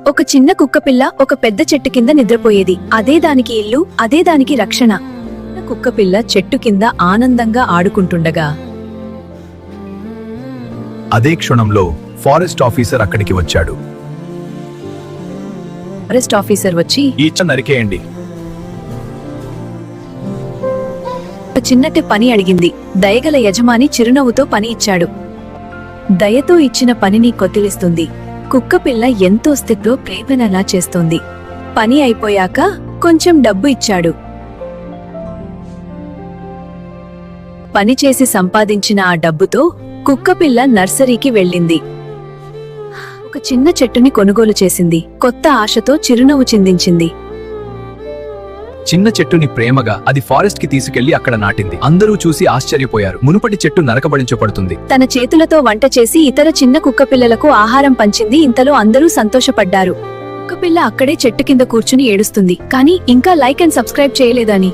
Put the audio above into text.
ఒక చిన్న కుక్కపిల్ల ఒక పెద్ద చెట్టు కింద నిద్రపోయేది. అదే దానికి ఇల్లు, అదే దానికి రక్షణ. కుక్కపిల్ల చెట్టు కింద ఆనందంగా ఆడుకుంటుండగా అదే క్షణంలో ఫారెస్ట్ ఆఫీసర్ అక్కడికి వచ్చాడు. ఫారెస్ట్ ఆఫీసర్ వచ్చి ఈ చెట్టు నరికేయండి. ఒక చిన్నటి పని అడిగింది. దయగల యజమాని చిరునవ్వుతో పని ఇచ్చాడు. దయతో ఇచ్చిన పనిని కొత్తిలిస్తుంది. కుక్కపిల్ల ఎంతో స్థితిలో ప్రేమనలా చేస్తోంది. పని అయిపోయాక కొంచెం డబ్బు ఇచ్చాడు. పనిచేసి సంపాదించిన ఆ డబ్బుతో కుక్కపిల్ల నర్సరీకి వెళ్ళింది. ఒక చిన్న చెట్టుని కొనుగోలు చేసింది. కొత్త ఆశతో చిరునవ్వు చిందించింది. చిన్న చెట్టుని ప్రేమగా అది ఫారెస్ట్ కి తీసుకెళ్లి అక్కడ నాటింది. అందరూ చూసి ఆశ్చర్యపోయారు. మునుపటి చెట్టు నరకబడించబడుతుంది. తన చేతులతో వంట చేసి ఇతర చిన్న కుక్కపిల్లలకు ఆహారం పంచింది. ఇంతలో అందరూ సంతోషపడ్డారు. కుక్కపిల్ల అక్కడే చెట్టు కింద కూర్చుని ఏడుస్తుంది. కానీ ఇంకా లైక్ అండ్ సబ్స్క్రైబ్ చేయలేదని.